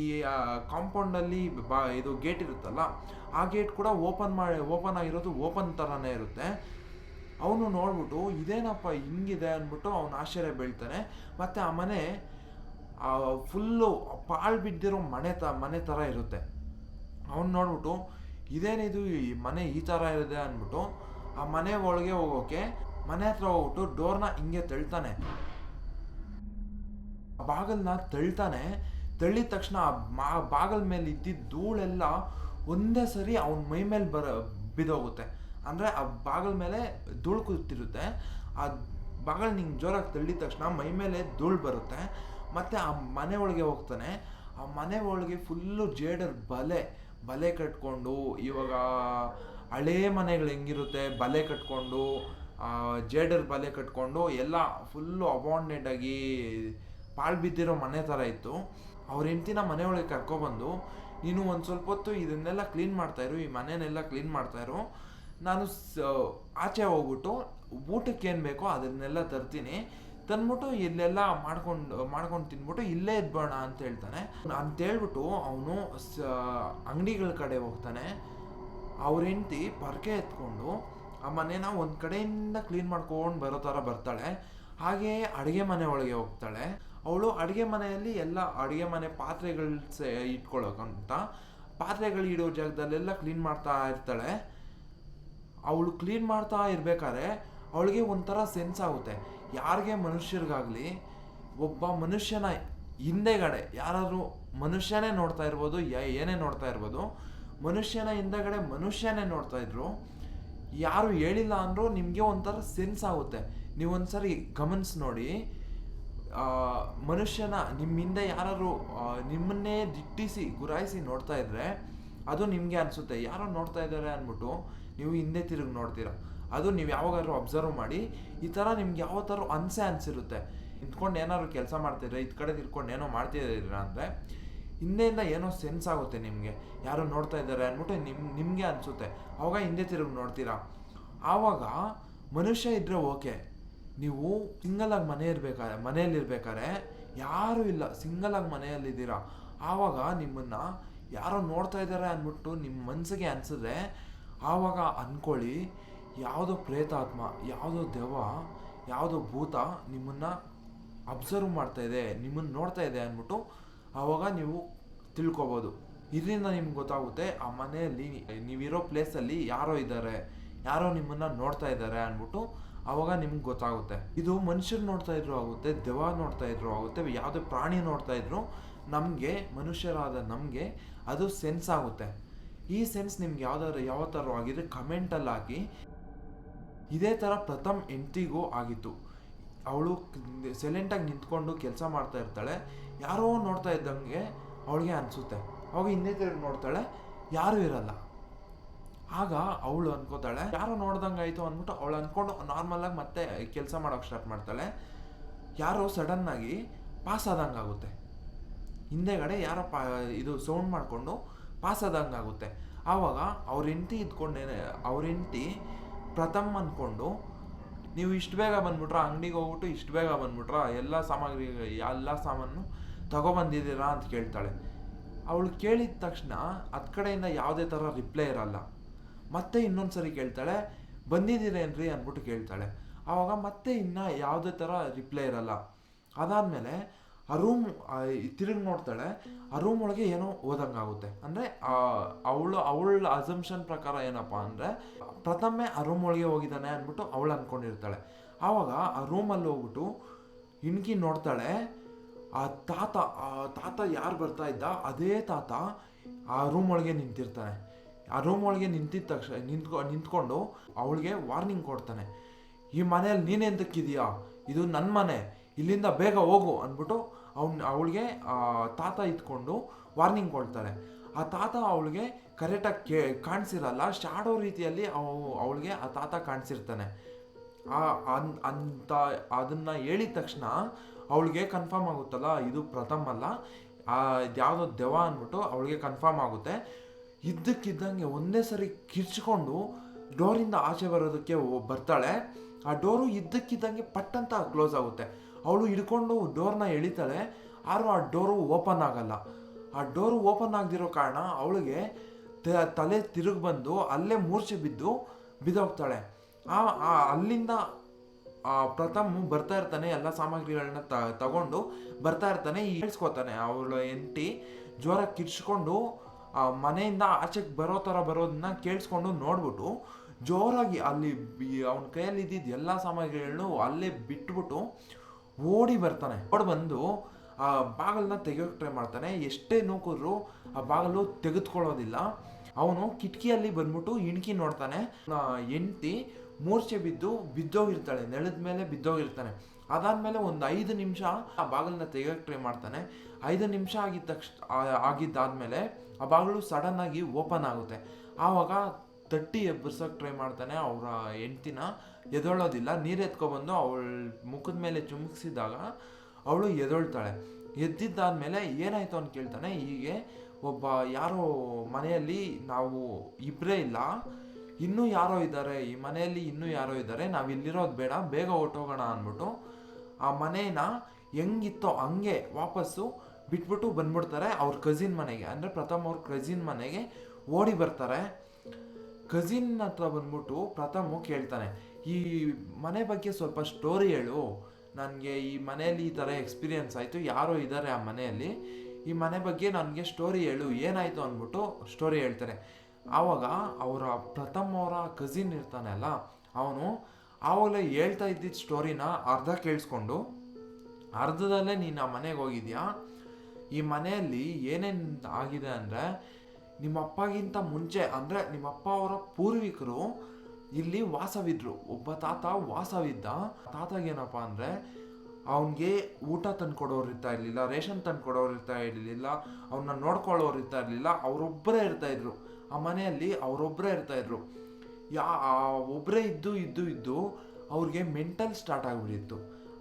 ಈ ಕಾಂಪೌಂಡಲ್ಲಿ ಇದು ಗೇಟ್ ಇರುತ್ತಲ್ಲ, ಆ ಗೇಟ್ ಕೂಡ ಓಪನ್ ಆಗಿರೋದು ಓಪನ್ ಥರನೇ ಇರುತ್ತೆ. ಅವನು ನೋಡ್ಬಿಟ್ಟು ಇದೇನಪ್ಪ ಹಿಂಗಿದೆ ಅಂದ್ಬಿಟ್ಟು ಅವನು ಆಶ್ಚರ್ಯ ಬೀಳ್ತಾನೆ. ಮತ್ತು ಆ ಮನೆ ಫುಲ್ಲು ಪಾಳು ಬಿದ್ದಿರೋ ಮನೆ ಥರ ಇರುತ್ತೆ. ಅವನು ನೋಡ್ಬಿಟ್ಟು ಇದೇನಿದು, ಈ ಮನೆ ಈ ಥರ ಇದೆ ಅಂದ್ಬಿಟ್ಟು ಆ ಮನೆ ಒಳಗೆ ಹೋಗೋಕೆ ಮನೆ ಹತ್ರ ಹೋಗ್ಬಿಟ್ಟು ಡೋರ್ನ ಹಿಂಗೆ ತಳ್ತಾನೆ. ಬಾಗಲ್ನ ತಳ್ಳಿದ ತಕ್ಷಣ ಬಾಗಲ್ ಮೇಲೆ ಇದ್ದಿದ್ದ ಧೂಳೆಲ್ಲ ಒಂದೇ ಸರಿ ಅವನ ಮೈ ಮೇಲೆ ಬಿದ್ದೋಗುತ್ತೆ. ಅಂದರೆ ಆ ಬಾಗಲ್ ಮೇಲೆ ಧೂಳು ಕೂತಿರುತ್ತೆ. ಆ ಬಾಗಲ್ ನಿಂಗೆ ಜೋರಾಗಿ ತಳ್ಳಿದ ತಕ್ಷಣ ಮೈ ಮೇಲೆ ಧೂಳು ಬರುತ್ತೆ. ಮತ್ತು ಆ ಮನೆ ಒಳಗೆ ಹೋಗ್ತಾನೆ. ಆ ಮನೆ ಒಳಗೆ ಫುಲ್ಲು ಜೇಡರ್ ಬಲೆ ಕಟ್ಕೊಂಡು, ಇವಾಗ ಹಳೇ ಮನೆಗಳು ಹೆಂಗಿರುತ್ತೆ ಬಲೆ ಕಟ್ಕೊಂಡು, ಜೇಡರ್ ಬಲೆ ಕಟ್ಕೊಂಡು ಎಲ್ಲ ಫುಲ್ಲು ಅಬಾಂಡೆಡ್ ಆಗಿ ಪಾಳು ಬಿದ್ದಿರೋ ಮನೆ ಥರ ಇತ್ತು. ಅವ್ರ ಹೆಂಡ್ತಿನ ಮನೆಯೊಳಗೆ ಕರ್ಕೊಬಂದು, ನೀನು ಒಂದು ಸ್ವಲ್ಪ ಹೊತ್ತು ಇದನ್ನೆಲ್ಲ ಕ್ಲೀನ್ ಮಾಡ್ತಾಯಿರು, ಈ ಮನೆಯನ್ನೆಲ್ಲ ಕ್ಲೀನ್ ಮಾಡ್ತಾಯಿರು, ನಾನು ಆಚೆ ಹೋಗ್ಬಿಟ್ಟು ಊಟಕ್ಕೆ ಏನು ಬೇಕೋ ಅದನ್ನೆಲ್ಲ ತರ್ತೀನಿ, ತಂದ್ಬಿಟ್ಟು ಇಲ್ಲೆಲ್ಲ ಮಾಡ್ಕೊಂಡು ತಿನ್ಬಿಟ್ಟು ಇಲ್ಲೇ ಇದ್ಬೇಡ ಅಂತ ಹೇಳ್ತಾನೆ. ಅಂತೇಳ್ಬಿಟ್ಟು ಅವನು ಅಂಗಡಿಗಳ ಕಡೆ ಹೋಗ್ತಾನೆ. ಅವ್ರ ಹೆಂಡ್ತಿ ಪರ್ಕೆ ಎತ್ಕೊಂಡು ಆ ಮನೇನ ಒಂದು ಕಡೆಯಿಂದ ಕ್ಲೀನ್ ಮಾಡ್ಕೊಂಡು ಬರೋ ಥರ ಬರ್ತಾಳೆ. ಹಾಗೆಯೇ ಅಡುಗೆ ಮನೆ ಒಳಗೆ ಹೋಗ್ತಾಳೆ. ಅವಳು ಅಡುಗೆ ಮನೆಯಲ್ಲಿ ಎಲ್ಲ ಅಡುಗೆ ಮನೆ ಪಾತ್ರೆಗಳು ಇಟ್ಕೊಳ್ಳೋಕಂತ ಪಾತ್ರೆಗಳು ಇಡೋ ಜಾಗದಲ್ಲೆಲ್ಲ ಕ್ಲೀನ್ ಮಾಡ್ತಾ ಇರ್ತಾಳೆ. ಅವಳು ಕ್ಲೀನ್ ಮಾಡ್ತಾ ಇರ್ಬೇಕಾದ್ರೆ ಅವಳಿಗೆ ಒಂಥರ ಸೆನ್ಸ್ ಆಗುತ್ತೆ. ಯಾರಿಗೆ ಮನುಷ್ಯರಿಗಾಗಲಿ ಒಬ್ಬ ಮನುಷ್ಯನ ಹಿಂದೆಗಡೆ ಯಾರಾದರೂ ಮನುಷ್ಯನೇ ನೋಡ್ತಾ ಇರ್ಬೋದು, ಏನೇ ನೋಡ್ತಾ ಇರ್ಬೋದು, ಮನುಷ್ಯನ ಹಿಂದೆಗಡೆ ಮನುಷ್ಯನೇ ನೋಡ್ತಾ ಇದ್ರು, ಯಾರು ಹೇಳಿಲ್ಲ ಅಂದರೂ ನಿಮಗೆ ಒಂಥರ ಸೆನ್ಸ್ ಆಗುತ್ತೆ. ನೀವೊಂದ್ಸರಿ ಗಮನಿಸಿ ನೋಡಿ, ಮನುಷ್ಯನ ನಿಮ್ಮ ಹಿಂದೆ ಯಾರು ನಿಮ್ಮನ್ನೇ ದಿಟ್ಟಿಸಿ ಗುರಾಯಿಸಿ ನೋಡ್ತಾ ಇದ್ರೆ ಅದು ನಿಮಗೆ ಅನಿಸುತ್ತೆ ಯಾರೋ ನೋಡ್ತಾ ಇದ್ದಾರೆ ಅಂದ್ಬಿಟ್ಟು ನೀವು ಹಿಂದೆ ತಿರುಗಿ ನೋಡ್ತೀರಾ. ಅದು ನೀವು ಯಾವಾಗಾದ್ರೂ ಅಬ್ಸರ್ವ್ ಮಾಡಿ, ಈ ಥರ ನಿಮ್ಗೆ ಯಾವ ಥರ ಅನಿಸಿರುತ್ತೆ. ನಿಂತ್ಕೊಂಡು ಏನಾದ್ರು ಕೆಲಸ ಮಾಡ್ತಿದ್ರೆ ಈ ಕಡೆ ತಿರ್ಕೊಂಡು ಏನೋ ಮಾಡ್ತಿದ್ದೀರಾ ಅಂದರೆ ಹಿಂದೆಯಿಂದ ಏನೋ ಸೆನ್ಸ್ ಆಗುತ್ತೆ ನಿಮಗೆ, ಯಾರೋ ನೋಡ್ತಾ ಇದ್ದಾರೆ ಅಂದ್ಬಿಟ್ಟು ನಿಮಗೆ ಅನಿಸುತ್ತೆ. ಆವಾಗ ಹಿಂದೆ ತಿರುಗಿ ನೋಡ್ತೀರಾ. ಆವಾಗ ಮನುಷ್ಯ ಇದ್ದರೆ ಓಕೆ, ನೀವು ಸಿಂಗಲಾಗಿ ಮನೆಯಲ್ಲಿರ್ಬೇಕಾದ್ರೆ ಯಾರೂ ಇಲ್ಲ, ಸಿಂಗಲಾಗಿ ಮನೆಯಲ್ಲಿದ್ದೀರಾ, ಆವಾಗ ನಿಮ್ಮನ್ನು ಯಾರೋ ನೋಡ್ತಾ ಇದ್ದಾರೆ ಅಂದ್ಬಿಟ್ಟು ನಿಮ್ಮ ಮನಸ್ಸಿಗೆ ಅನಿಸಿದ್ರೆ ಆವಾಗ ಅಂದ್ಕೊಳ್ಳಿ ಯಾವುದೋ ಪ್ರೇತಾತ್ಮ, ಯಾವುದೋ ದೆವ್ವ, ಯಾವುದೋ ಭೂತ ನಿಮ್ಮನ್ನು ಅಬ್ಸರ್ವ್ ಮಾಡ್ತಾ ಇದೆ, ನಿಮ್ಮನ್ನು ನೋಡ್ತಾ ಇದೆ ಅಂದ್ಬಿಟ್ಟು ಆವಾಗ ನೀವು ತಿಳ್ಕೊಬೋದು. ಇದರಿಂದ ನಿಮ್ಗೆ ಗೊತ್ತಾಗುತ್ತೆ ಆ ಮನೆಯಲ್ಲಿ ನೀವಿರೋ ಪ್ಲೇಸಲ್ಲಿ ಯಾರೋ ಇದ್ದಾರೆ, ಯಾರೋ ನಿಮ್ಮನ್ನು ನೋಡ್ತಾ ಇದ್ದಾರೆ ಅಂದ್ಬಿಟ್ಟು ಆವಾಗ ನಿಮ್ಗೆ ಗೊತ್ತಾಗುತ್ತೆ. ಇದು ಮನುಷ್ಯರು ನೋಡ್ತಾ ಇದ್ರು ಆಗುತ್ತೆ, ದೆವ್ವ ನೋಡ್ತಾ ಇದ್ರು ಆಗುತ್ತೆ, ಯಾವುದೇ ಪ್ರಾಣಿ ನೋಡ್ತಾ ಇದ್ರು ನಮಗೆ, ಮನುಷ್ಯರಾದ ನಮಗೆ ಅದು ಸೆನ್ಸ್ ಆಗುತ್ತೆ. ಈ ಸೆನ್ಸ್ ನಿಮ್ಗೆ ಯಾವ ಥರ ಆಗಿದ್ರೆ ಕಮೆಂಟಲ್ಲಿ ಹಾಕಿ. ಇದೇ ಥರ ಪ್ರಥಮ್ ಹೆಂಡ್ತಿಗೂ ಆಗಿತ್ತು. ಅವಳು ಸೈಲೆಂಟಾಗಿ ನಿಂತ್ಕೊಂಡು ಕೆಲಸ ಮಾಡ್ತಾ ಇರ್ತಾಳೆ, ಯಾರೋ ನೋಡ್ತಾ ಇದ್ದಂಗೆ ಅವಳಿಗೆ ಅನಿಸುತ್ತೆ. ಅವಾಗ ಹಿಂದೆ ತಿರುಗಿ ನೋಡ್ತಾಳೆ, ಯಾರೂ ಇರಲ್ಲ. ಆಗ ಅವಳು ಅನ್ಕೋತಾಳೆ ಯಾರೋ ನೋಡ್ದಂಗೆ ಆಯಿತು ಅಂದ್ಬಿಟ್ಟು ಅವಳು ಅಂದ್ಕೊಂಡು ನಾರ್ಮಲಾಗಿ ಮತ್ತೆ ಕೆಲಸ ಮಾಡೋಕ್ಕೆ ಸ್ಟಾರ್ಟ್ ಮಾಡ್ತಾಳೆ. ಯಾರೋ ಸಡನ್ನಾಗಿ ಪಾಸ್ ಆದಂಗೆ ಆಗುತ್ತೆ, ಹಿಂದೆಗಡೆ ಯಾರೋ ಇದು ಸೌಂಡ್ ಮಾಡಿಕೊಂಡು ಪಾಸ್ ಆದಂಗೆ ಆಗುತ್ತೆ. ಆವಾಗ ಅವ್ರ ಹೆಂಡ್ತಿ ಪ್ರಥಮ್ ಅಂದ್ಕೊಂಡು, ನೀವು ಇಷ್ಟು ಬೇಗ ಬಂದ್ಬಿಟ್ರಾ, ಅಂಗಡಿಗೆ ಹೋಗ್ಬಿಟ್ಟು ಇಷ್ಟು ಬೇಗ ಬಂದ್ಬಿಟ್ರಾ, ಎಲ್ಲ ಸಾಮಾನು ತಗೊಬಂದಿದ್ದೀರಾ ಅಂತ ಕೇಳ್ತಾಳೆ. ಅವಳು ಕೇಳಿದ ತಕ್ಷಣ ಹತ್ತು ಕಡೆಯಿಂದ ಯಾವುದೇ ಥರ ರಿಪ್ಲೈ ಇರಲ್ಲ. ಮತ್ತೆ ಇನ್ನೊಂದ್ಸರಿ ಕೇಳ್ತಾಳೆ, ಬಂದಿದ್ದೀರೇನ್ರಿ ಅಂದ್ಬಿಟ್ಟು ಕೇಳ್ತಾಳೆ. ಆವಾಗ ಮತ್ತೆ ಇನ್ನು ಯಾವುದೇ ಥರ ರಿಪ್ಲೈ ಇರಲ್ಲ. ಅದಾದಮೇಲೆ ಆ ರೂಮ್ ತಿರುಗಿ ನೋಡ್ತಾಳೆ, ಆ ರೂಮ್ ಒಳಗೆ ಏನೋ ಓದಂಗಾಗುತ್ತೆ. ಅಂದರೆ ಅವಳ ಅಸಂಪ್ಷನ್ ಪ್ರಕಾರ ಏನಪ್ಪ ಅಂದರೆ ಪ್ರಥಮೆ ಆ ರೂಮ್ ಒಳಗೆ ಹೋಗಿದ್ದಾನೆ ಅಂದ್ಬಿಟ್ಟು ಅವಳು ಅಂದ್ಕೊಂಡಿರ್ತಾಳೆ. ಆವಾಗ ಆ ರೂಮಲ್ಲಿ ಹೋಗ್ಬಿಟ್ಟು ಇಣ್ಕಿ ನೋಡ್ತಾಳೆ, ಆ ತಾತ ಯಾರು ಬರ್ತಾ ಇದ್ದ ಅದೇ ತಾತ ಆ ರೂಮ್ ಒಳಗೆ ನಿಂತಿರ್ತಾನೆ. ಆ ರೂಮ್ ಒಳಗೆ ನಿಂತಿದ್ದ ತಕ್ಷಣ ನಿಂತ್ಕೊಂಡು ಅವಳಿಗೆ ವಾರ್ನಿಂಗ್ ಕೊಡ್ತಾನೆ, ಈ ಮನೆಯಲ್ಲಿ ನೀನೆಂದಕ್ಕಿದೆಯಾ, ಇದು ನನ್ನ ಮನೆ, ಇಲ್ಲಿಂದ ಬೇಗ ಹೋಗು ಅಂದ್ಬಿಟ್ಟು ಅವಳಿಗೆ ತಾತ ಇದ್ಕೊಂಡು ವಾರ್ನಿಂಗ್ ಕೊಡ್ತಾಳೆ. ಆ ತಾತ ಅವಳಿಗೆ ಕರೆಕ್ಟಾಗಿ ಕಾಣಿಸಿರಲ್ಲ, ಶಾಡೋ ರೀತಿಯಲ್ಲಿ ಅವಳಿಗೆ ಆ ತಾತ ಕಾಣಿಸಿರ್ತಾನೆ. ಅಂತ ಅದನ್ನು ಹೇಳಿದ ತಕ್ಷಣ ಅವಳಿಗೆ ಕನ್ಫರ್ಮ್ ಆಗುತ್ತಲ್ಲ ಇದು ಪ್ರಥಮ್ ಅಲ್ಲ, ಯಾವುದೋ ದೆವ್ವ ಅಂದ್ಬಿಟ್ಟು ಅವಳಿಗೆ ಕನ್ಫರ್ಮ್ ಆಗುತ್ತೆ. ಇದ್ದಕ್ಕಿದ್ದಂಗೆ ಒಂದೇ ಸರಿ ಕಿರ್ಚ್ಕೊಂಡು ಡೋರಿಂದ ಆಚೆ ಬರೋದಕ್ಕೆ ಬರ್ತಾಳೆ. ಆ ಡೋರು ಇದ್ದಕ್ಕಿದ್ದಂಗೆ ಪಟ್ಟಂತ ಕ್ಲೋಸ್ ಆಗುತ್ತೆ. ಅವಳು ಹಿಡ್ಕೊಂಡು ಡೋರ್ನ ಎಳಿತಾಳೆ, ಆದರೂ ಆ ಡೋರು ಓಪನ್ ಆಗಲ್ಲ. ಆ ಡೋರು ಓಪನ್ ಆಗದಿರೋ ಕಾರಣ ಅವಳಿಗೆ ತಲೆ ತಿರುಗಿ ಬಂದು ಅಲ್ಲೇ ಮೂರ್ಛೆ ಬಿದ್ದೋಗ್ತಾಳೆ. ಅಲ್ಲಿಂದ ಪ್ರಥಮ್ ಬರ್ತಾ ಇರ್ತಾನೆ, ಎಲ್ಲ ಸಾಮಗ್ರಿಗಳನ್ನ ತಗೊಂಡು ಬರ್ತಾ ಇರ್ತಾನೆ. ಹೇಳ್ಸ್ಕೊತಾನೆ ಅವಳು ಹೆಂಡತಿ ಜೋರಾಗಿ ಕಿರ್ಚ್ಕೊಂಡು ಮನೆಯಿಂದ ಆಚೆಗೆ ಬರೋದನ್ನ ಕೇಳಿಸ್ಕೊಂಡು ನೋಡ್ಬಿಟ್ಟು ಜೋರಾಗಿ ಅಲ್ಲಿ ಅವನ ಕೈಯಲ್ಲಿ ಇದ್ದಿದ್ದು ಎಲ್ಲ ಸಾಮಗ್ರಿಗಳನ್ನು ಅಲ್ಲೇ ಬಿಟ್ಬಿಟ್ಟು ಓಡಿ ಬರ್ತಾನೆ. ಬಂದು ಆ ಬಾಗಿಲನ್ನ ತೆಗೆಯೋಕೆ ಟ್ರೈ ಮಾಡ್ತಾನೆ. ಎಷ್ಟೇ ನೂಕಿದ್ರು ಆ ಬಾಗಿಲು ತೆಗೆದುಕೊಳ್ಳೋದಿಲ್ಲ. ಅವನು ಕಿಟಕಿಯಲ್ಲಿ ಬಂದ್ಬಿಟ್ಟು ಇಣ್ಕಿ ನೋಡ್ತಾನೆ, ಹೆಂಡ್ತಿ ಮೂರ್ಛೆ ಬಿದ್ದೋಗಿರ್ತಾಳೆ, ನೆಲದ ಮೇಲೆ ಬಿದ್ದೋಗಿರ್ತಾನೆ. ಅದಾದಮೇಲೆ ಒಂದು 5 ನಿಮಿಷ ಆ ಬಾಗಿಲನ್ನ ತೆಗೆಯೋಕೆ ಟ್ರೈ ಮಾಡ್ತಾನೆ. 5 ನಿಮಿಷ ಆಗಿದ್ದಾದ್ಮೇಲೆ ಆ ಬಾಗಿಲು ಸಡನ್ನಾಗಿ ಓಪನ್ ಆಗುತ್ತೆ. ಆವಾಗ ತಟ್ಟಿ ಎಬ್ಬರ್ಸೋಕೆ ಟ್ರೈ ಮಾಡ್ತಾನೆ ಅವರ ಹೆಂಡ್ತಿನ. ಎದೊಳ್ಳೋದಿಲ್ಲ. ನೀರು ಎತ್ಕೊಬಂದು ಅವಳ ಮುಖದ ಮೇಲೆ ಚುಮುಕ್ಸಿದಾಗ ಅವಳು ಎದೊಳ್ತಾಳೆ. ಎದ್ದಿದ್ದಾದ್ಮೇಲೆ ಏನಾಯಿತು ಅಂತ ಕೇಳ್ತಾನೆ. ಹೀಗೆ ಒಬ್ಬ ಯಾರೋ ಮನೆಯಲ್ಲಿ ನಾವು ಇಬ್ಬರೇ ಇಲ್ಲ, ಇನ್ನೂ ಯಾರೋ ಇದ್ದಾರೆ, ಈ ಮನೆಯಲ್ಲಿ ಇನ್ನೂ ಯಾರೋ ಇದ್ದಾರೆ, ನಾವು ಇಲ್ಲಿರೋದು ಬೇಡ, ಬೇಗ ಹೊರ್ಟೋಗೋಣ ಅಂದ್ಬಿಟ್ಟು ಆ ಮನೇನ ಹೆಂಗಿತ್ತೋ ಹಂಗೆ ವಾಪಸ್ಸು ಬಿಟ್ಬಿಟ್ಟು ಬಂದ್ಬಿಡ್ತಾರೆ ಅವ್ರ ಕಸಿನ್ ಮನೆಗೆ. ಅಂದರೆ ಪ್ರಥಮ್ ಅವ್ರ ಕಸಿನ್ ಮನೆಗೆ ಓಡಿ ಬರ್ತಾರೆ. ಕಸಿನ್ ಹತ್ರ ಬಂದ್ಬಿಟ್ಟು ಪ್ರಥಮು ಕೇಳ್ತಾನೆ, ಈ ಮನೆ ಬಗ್ಗೆ ಸ್ವಲ್ಪ ಸ್ಟೋರಿ ಹೇಳು, ನನಗೆ ಈ ಮನೆಯಲ್ಲಿ ಈ ಥರ ಎಕ್ಸ್ಪೀರಿಯನ್ಸ್ ಆಯಿತು, ಯಾರೋ ಇದ್ದಾರೆ ಆ ಮನೆಯಲ್ಲಿ, ಈ ಮನೆ ಬಗ್ಗೆ ನನಗೆ ಸ್ಟೋರಿ ಹೇಳು ಏನಾಯಿತು ಅಂದ್ಬಿಟ್ಟು ಸ್ಟೋರಿ ಹೇಳ್ತಾರೆ. ಆವಾಗ ಅವರ ಪ್ರಥಮ್ ಅವರ ಕಸಿನ್ ಇರ್ತಾನೆ ಅಲ್ಲ, ಅವನು ಆವಾಗಲೇ ಹೇಳ್ತಾ ಇದ್ದಿದ್ದ ಸ್ಟೋರಿನ ಅರ್ಧ ಕೇಳಿಸ್ಕೊಂಡು ಅರ್ಧದಲ್ಲೇ ನೀನು ಆ ಮನೆಗೆ ಹೋಗಿದ್ಯಾ, ಈ ಮನೆಯಲ್ಲಿ ಏನೇನು ಆಗಿದೆ ಅಂದರೆ ನಿಮ್ಮ ಅಪ್ಪಗಿಂತ ಮುಂಚೆ ಅಂದರೆ ನಿಮ್ಮಪ್ಪ ಅವರ ಪೂರ್ವಿಕರು ಇಲ್ಲಿ ವಾಸವಿದ್ರು. ಒಬ್ಬ ತಾತ ವಾಸವಿದ್ದ. ತಾತಗೇನಪ್ಪ ಅಂದರೆ ಅವನಿಗೆ ಊಟ ತಂದು ಕೊಡೋರು ಇರ್ತಾ ಇರಲಿಲ್ಲ, ರೇಷನ್ ತಂದು ಕೊಡೋರು ಇರ್ತಾ ಇರಲಿಲ್ಲ, ಅವನ್ನ ನೋಡ್ಕೊಳ್ಳೋರು ಇರ್ತಾ ಇರಲಿಲ್ಲ, ಅವರೊಬ್ಬರೇ ಇರ್ತಾಯಿದ್ರು ಆ ಮನೆಯಲ್ಲಿ. ಅವರೊಬ್ಬರೇ ಇರ್ತಾಯಿದ್ರು. ಒಬ್ಬರೇ ಇದ್ದು ಅವ್ರಿಗೆ ಮೆಂಟಲ್ ಸ್ಟಾರ್ಟ್ ಆಗಿಬಿಟ್ಟಿತ್ತು.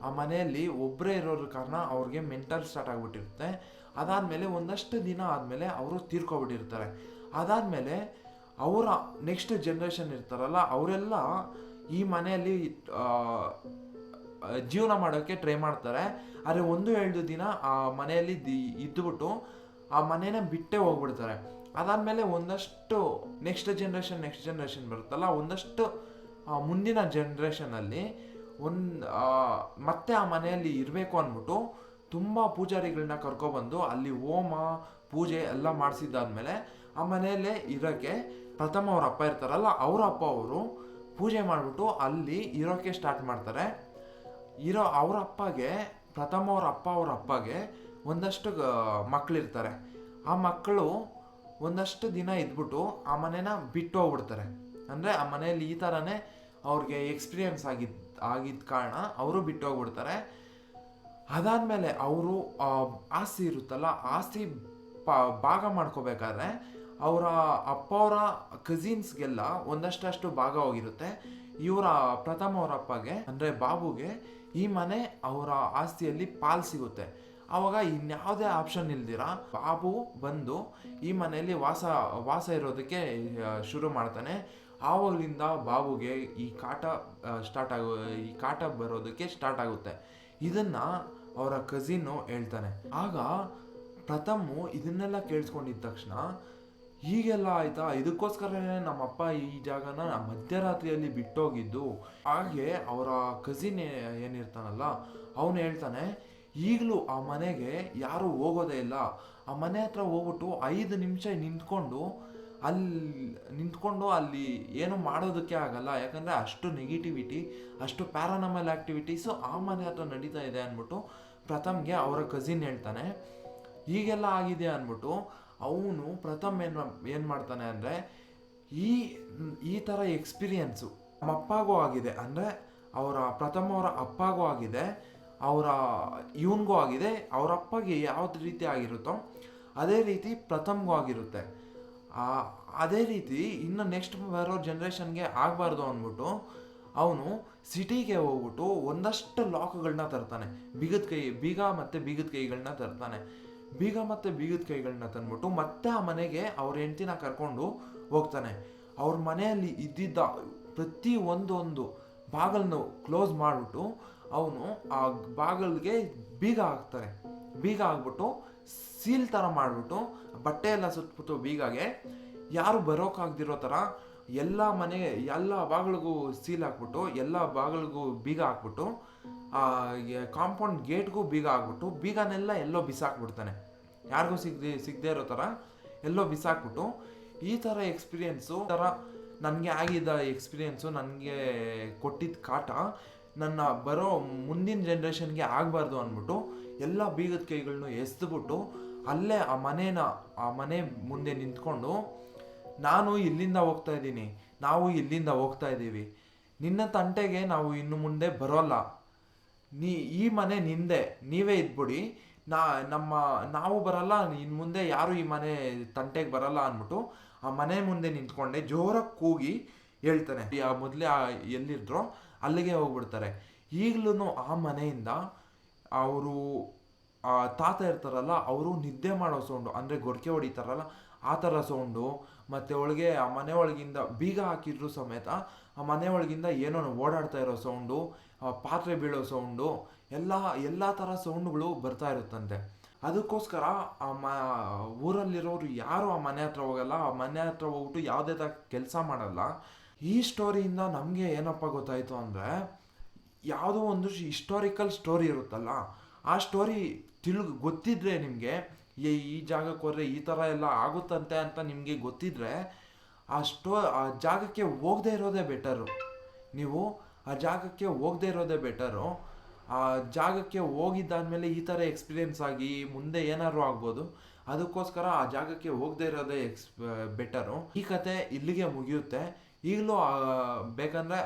ಆ ಮನೆಯಲ್ಲಿ ಒಬ್ಬರೇ ಇರೋರ ಕಾರಣ ಅವ್ರಿಗೆ ಮೆಂಟಲ್ ಸ್ಟಾರ್ಟ್ ಆಗಿಬಿಟ್ಟಿರುತ್ತೆ. ಅದಾದಮೇಲೆ ಒಂದಷ್ಟು ದಿನ ಆದಮೇಲೆ ಅವರು ತೀರ್ಕೊಬಿಟ್ಟಿರ್ತಾರೆ. ಅದಾದಮೇಲೆ ಅವರ ನೆಕ್ಸ್ಟ್ ಜನ್ರೇಷನ್ ಇರ್ತಾರಲ್ಲ, ಅವರೆಲ್ಲ ಈ ಮನೆಯಲ್ಲಿ ಜೀವನ ಮಾಡೋಕ್ಕೆ ಟ್ರೈ ಮಾಡ್ತಾರೆ. ಆದರೆ 1-2 ದಿನ ಆ ಮನೆಯಲ್ಲಿ ಇದ್ದುಬಿಟ್ಟು ಆ ಮನೇನ ಬಿಟ್ಟೇ ಹೋಗ್ಬಿಡ್ತಾರೆ. ಅದಾದಮೇಲೆ ಒಂದಷ್ಟು ನೆಕ್ಸ್ಟ್ ಜನ್ರೇಷನ್ ಬರುತ್ತಲ್ಲ, ಒಂದಷ್ಟು ಮುಂದಿನ ಜನ್ರೇಷನಲ್ಲಿ ಮತ್ತೆ ಆ ಮನೆಯಲ್ಲಿ ಇರಬೇಕು ಅಂದ್ಬಿಟ್ಟು ತುಂಬ ಪೂಜಾರಿಗಳನ್ನ ಕರ್ಕೊಬಂದು ಅಲ್ಲಿ ಹೋಮ ಪೂಜೆ ಎಲ್ಲ ಮಾಡಿಸಿದ್ದಾದ್ಮೇಲೆ ಆ ಮನೆಯಲ್ಲೇ ಇರೋಕ್ಕೆ ಪ್ರಥಮ ಅವ್ರ ಅಪ್ಪ ಇರ್ತಾರಲ್ಲ, ಅವರ ಅಪ್ಪ ಅವರು ಪೂಜೆ ಮಾಡಿಬಿಟ್ಟು ಅಲ್ಲಿ ಇರೋಕ್ಕೆ ಸ್ಟಾರ್ಟ್ ಮಾಡ್ತಾರೆ. ಅವ್ರ ಅಪ್ಪಗೆ ಪ್ರಥಮ ಅವ್ರ ಅಪ್ಪಗೆ ಒಂದಷ್ಟು ಮಕ್ಕಳಿರ್ತಾರೆ. ಆ ಮಕ್ಕಳು ಒಂದಷ್ಟು ದಿನ ಇದ್ಬಿಟ್ಟು ಆ ಮನೇನ ಬಿಟ್ಟು ಹೋಗ್ಬಿಡ್ತಾರೆ. ಅಂದರೆ ಆ ಮನೆಯಲ್ಲಿ ಈ ಥರನೇ ಅವ್ರಿಗೆ ಎಕ್ಸ್ಪೀರಿಯನ್ಸ್ ಆಗಿದ್ದ ಕಾರಣ ಅವರು ಬಿಟ್ಟು ಹೋಗ್ಬಿಡ್ತಾರೆ. ಅದಾದಮೇಲೆ ಅವರು ಆಸ್ತಿ ಇರುತ್ತಲ್ಲ, ಆಸ್ತಿ ಭಾಗ ಮಾಡ್ಕೋಬೇಕಾದ್ರೆ ಅವರ ಅಪ್ಪ ಅವರ ಕಸಿನ್ಸ್ಗೆಲ್ಲ ಒಂದಷ್ಟು ಭಾಗ ಹೋಗಿರುತ್ತೆ. ಇವರ ಪ್ರಥಮ ಅವ್ರ ಅಪ್ಪಗೆ ಅಂದರೆ ಬಾಬುಗೆ ಈ ಮನೆ ಅವರ ಆಸ್ತಿಯಲ್ಲಿ ಪಾಲು ಸಿಗುತ್ತೆ. ಆವಾಗ ಇನ್ಯಾವುದೇ ಆಪ್ಷನ್ ಇಲ್ದಿರ ಬಾಬು ಬಂದು ಈ ಮನೆಯಲ್ಲಿ ವಾಸ ಇರೋದಕ್ಕೆ ಶುರು ಮಾಡ್ತಾನೆ. ಆವಾಗಲಿಂದ ಬಾಬುಗೆ ಈ ಕಾಟ ಬರೋದಕ್ಕೆ ಸ್ಟಾರ್ಟ್ ಆಗುತ್ತೆ. ಇದನ್ನು ಅವರ ಕಸಿನ್ನು ಹೇಳ್ತಾನೆ. ಆಗ ಪ್ರಥಮು ಇದನ್ನೆಲ್ಲ ಕೇಳಿಸ್ಕೊಂಡಿದ್ದ ತಕ್ಷಣ ಹೀಗೆಲ್ಲ ಆಯ್ತಾ, ಇದಕ್ಕೋಸ್ಕರನೇ ನಮ್ಮಪ್ಪ ಈ ಜಾಗನ ಮಧ್ಯರಾತ್ರಿಯಲ್ಲಿ ಬಿಟ್ಟೋಗಿದ್ದು. ಹಾಗೆ ಅವರ ಕಸಿನ್ ಏನಿರ್ತಾನಲ್ಲ ಅವನು ಹೇಳ್ತಾನೆ, ಈಗಲೂ ಆ ಮನೆಗೆ ಯಾರೂ ಹೋಗೋದೇ ಇಲ್ಲ. ಆ ಮನೆ ಹತ್ರ ಹೋಗ್ಬಿಟ್ಟು 5 ನಿಮಿಷ ನಿಂತ್ಕೊಂಡು ಅಲ್ಲಿ ಏನು ಮಾಡೋದಕ್ಕೆ ಆಗಲ್ಲ. ಯಾಕಂದರೆ ಅಷ್ಟು ನೆಗೆಟಿವಿಟಿ, ಅಷ್ಟು ಪ್ಯಾರಾನಾಮಲ್ ಆ್ಯಕ್ಟಿವಿಟೀಸು ಆ ಮನೆ ಹತ್ರ ನಡೀತಾ ಇದೆ ಅಂದ್ಬಿಟ್ಟು ಪ್ರಥಮ್ಗೆ ಅವರ ಕಸಿನ್ ಹೇಳ್ತಾನೆ. ಹೀಗೆಲ್ಲ ಆಗಿದೆ ಅಂದ್ಬಿಟ್ಟು ಅವನು ಪ್ರಥಮ್ ಏನು ಮಾಡ್ತಾನೆ ಅಂದರೆ ಈ ಥರ ಎಕ್ಸ್ಪೀರಿಯನ್ಸು ನಮ್ಮ ಅಪ್ಪಗೂ ಆಗಿದೆ, ಅಂದರೆ ಪ್ರಥಮ ಅವರ ಅಪ್ಪಗೂ ಆಗಿದೆ, ಇವನಿಗೂ ಆಗಿದೆ. ಅವರ ಅಪ್ಪಗೆ ಯಾವ್ದು ರೀತಿ ಆಗಿರುತ್ತೋ ಅದೇ ರೀತಿ ಪ್ರಥಮ್ಗೂ ಆಗಿರುತ್ತೆ. ಅದೇ ರೀತಿ ಇನ್ನು ನೆಕ್ಸ್ಟ್ ಬರೋ ಜನ್ರೇಷನ್ಗೆ ಆಗಬಾರ್ದು ಅಂದ್ಬಿಟ್ಟು ಅವನು ಸಿಟಿಗೆ ಹೋಗ್ಬಿಟ್ಟು ಒಂದಷ್ಟು ಲಾಕ್ಗಳನ್ನ ತರ್ತಾನೆ. ಬೀಗ ಮತ್ತು ಬೀಗದ ಕೈಗಳನ್ನ ತರ್ತಾನೆ. ಬೀಗ ಮತ್ತು ಬೀಗದ ಕೈಗಳನ್ನ ತಂದ್ಬಿಟ್ಟು ಮತ್ತೆ ಆ ಮನೆಗೆ ಅವ್ರ ಹೆಂಡ್ತಿನ ಕರ್ಕೊಂಡು ಹೋಗ್ತಾನೆ. ಅವ್ರ ಮನೆಯಲ್ಲಿ ಇದ್ದಿದ್ದ ಪ್ರತಿ ಒಂದೊಂದು ಬಾಗಿಲನ್ನು ಕ್ಲೋಸ್ ಮಾಡಿಬಿಟ್ಟು ಅವನು ಆ ಬಾಗಿಲಿಗೆ ಬೀಗ ಹಾಕ್ಬಿಟ್ಟು ಸೀಲ್ ಥರ ಮಾಡಿಬಿಟ್ಟು ಬಟ್ಟೆ ಎಲ್ಲ ಸುತ್ತಬಿಟ್ಟು ಬೀಗಾಗೆ ಯಾರು ಬರೋಕ್ಕಾಗ್ದಿರೋ ಥರ ಎಲ್ಲ ಬಾಗಿಲಿಗೂ ಸೀಲ್ ಹಾಕ್ಬಿಟ್ಟು ಎಲ್ಲ ಬಾಗಿಲಿಗೂ ಬೀಗ ಹಾಕ್ಬಿಟ್ಟು ಕಾಂಪೌಂಡ್ ಗೇಟ್ಗೂ ಬೀಗ ಹಾಕ್ಬಿಟ್ಟು ಬೀಗನೆಲ್ಲ ಎಲ್ಲೋ ಬಿಸಾಕ್ಬಿಡ್ತಾನೆ. ಯಾರಿಗೂ ಸಿಗದೆ ಇರೋ ಥರ ಎಲ್ಲೋ ಬಿಸಾಕ್ಬಿಟ್ಟು ಈ ಥರ ಎಕ್ಸ್ಪೀರಿಯೆನ್ಸು ನನಗೆ ಆಗಿದ್ದ ಎಕ್ಸ್ಪೀರಿಯೆನ್ಸು, ನನಗೆ ಕೊಟ್ಟಿದ್ದ ಕಾಟ ನನ್ನ ಬರೋ ಮುಂದಿನ ಜನ್ರೇಷನ್ಗೆ ಆಗಬಾರ್ದು ಅಂದ್ಬಿಟ್ಟು ಎಲ್ಲ ಬೀಗದ ಕೈಗಳನ್ನೂ ಎಸ್ದುಬಿಟ್ಟು ಅಲ್ಲೇ ಆ ಮನೆ ಮುಂದೆ ನಿಂತ್ಕೊಂಡು, ನಾನು ಇಲ್ಲಿಂದ ಹೋಗ್ತಾ ಇದ್ದೀನಿ, ನಾವು ಇಲ್ಲಿಂದ ಹೋಗ್ತಾ ಇದ್ದೀವಿ, ನಿನ್ನ ತಂಟೆಗೆ ನಾವು ಇನ್ನು ಮುಂದೆ ಬರೋಲ್ಲ, ಈ ಮನೆ ನಿಂದೆ, ನೀವೇ ಇದ್ಬಿಡಿ, ನಾವು ಬರಲ್ಲ, ಇನ್ನು ಮುಂದೆ ಯಾರು ಈ ಮನೆ ತಂಟೆಗೆ ಬರಲ್ಲ ಅಂದ್ಬಿಟ್ಟು ಆ ಮನೆ ಮುಂದೆ ನಿಂತ್ಕೊಂಡೆ ಜೋರಾಗಿ ಕೂಗಿ ಹೇಳ್ತಾನೆ. ಮೊದಲೇ ಎಲ್ಲಿದ್ರೋ ಅಲ್ಲಿಗೆ ಹೋಗ್ಬಿಡ್ತಾರೆ. ಈಗಲೂ ಆ ಮನೆಯಿಂದ ಅವರು ತಾತ ಇರ್ತಾರಲ್ಲ, ಅವರು ನಿದ್ದೆ ಮಾಡೋ ಸೌಂಡು, ಅಂದರೆ ಗೊರಕೆ ಹೊಡಿತಾರಲ್ಲ ಆ ಥರ ಸೌಂಡು, ಮತ್ತು ಒಳಗೆ ಆ ಮನೆ ಒಳಗಿಂದ ಬೀಗ ಹಾಕಿದ್ರು ಸಮೇತ ಆ ಮನೆ ಒಳಗಿಂದ ಏನೋ ಓಡಾಡ್ತಾ ಇರೋ ಸೌಂಡು, ಪಾತ್ರೆ ಬೀಳೋ ಸೌಂಡು, ಎಲ್ಲ ಥರ ಸೌಂಡುಗಳು ಬರ್ತಾ ಇರುತ್ತಂತೆ. ಅದಕ್ಕೋಸ್ಕರ ಊರಲ್ಲಿರೋರು ಯಾರು ಆ ಮನೆ ಹತ್ರ ಹೋಗಲ್ಲ, ಆ ಮನೆ ಹತ್ರ ಹೋಗ್ಬಿಟ್ಟು ಯಾವುದೇ ಥರ ಕೆಲಸ ಮಾಡಲ್ಲ. ಈ ಸ್ಟೋರಿಯಿಂದ ನಮಗೆ ಏನಪ್ಪ ಗೊತ್ತಾಯಿತು ಅಂದರೆ, ಯಾವುದೋ ಒಂದು ಹಿಸ್ಟಾರಿಕಲ್ ಸ್ಟೋರಿ ಇರುತ್ತಲ್ಲ, ಆ ಸ್ಟೋರಿ ಗೊತ್ತಿದ್ರೆ ನಿಮಗೆ, ಈ ಜಾಗಕ್ಕೆ ಹೋದ್ರೆ ಈ ಥರ ಎಲ್ಲ ಆಗುತ್ತಂತೆ ಅಂತ ನಿಮಗೆ ಗೊತ್ತಿದ್ರೆ ಆ ಜಾಗಕ್ಕೆ ಹೋಗದೆ ಇರೋದೇ ಬೆಟರು. ನೀವು ಆ ಜಾಗಕ್ಕೆ ಹೋಗದೆ ಇರೋದೇ ಬೆಟರು. ಆ ಜಾಗಕ್ಕೆ ಹೋಗಿದ್ದಾದ್ಮೇಲೆ ಈ ಥರ ಎಕ್ಸ್ಪೀರಿಯೆನ್ಸ್ ಆಗಿ ಮುಂದೆ ಏನಾದ್ರು ಆಗ್ಬೋದು. ಅದಕ್ಕೋಸ್ಕರ ಆ ಜಾಗಕ್ಕೆ ಹೋಗದೆ ಇರೋದೇ ಬೆಟರು. ಈ ಕತೆ ಇಲ್ಲಿಗೆ ಮುಗಿಯುತ್ತೆ. ಈಗಲೂ ಬೇಕಂದರೆ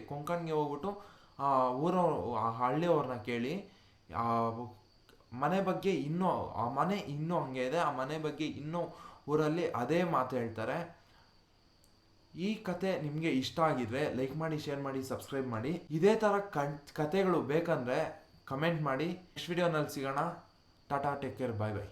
ಕೊಂಕಣ್ಗೆ ಹೋಗ್ಬಿಟ್ಟು ಆ ಹಳ್ಳಿಯವ್ರನ್ನ ಕೇಳಿ, ಆ ಮನೆ ಬಗ್ಗೆ ಆ ಮನೆ ಇನ್ನೂ ಹಂಗೆ ಇದೆ, ಆ ಮನೆ ಬಗ್ಗೆ ಇನ್ನೂ ಊರಲ್ಲಿ ಅದೇ ಮಾತು ಹೇಳ್ತಾರೆ. ಈ ಕತೆ ನಿಮಗೆ ಇಷ್ಟ ಆಗಿದ್ರೆ ಲೈಕ್ ಮಾಡಿ, ಶೇರ್ ಮಾಡಿ, ಸಬ್ಸ್ಕ್ರೈಬ್ ಮಾಡಿ. ಇದೇ ಥರ ಕತೆಗಳು ಬೇಕಂದರೆ ಕಮೆಂಟ್ ಮಾಡಿ. ನೆಕ್ಸ್ಟ್ ವಿಡಿಯೋನಲ್ಲಿ ಸಿಗೋಣ. ಟಾಟಾ, ಟೇಕ್ ಕೇರ್, ಬಾಯ್ ಬಾಯ್.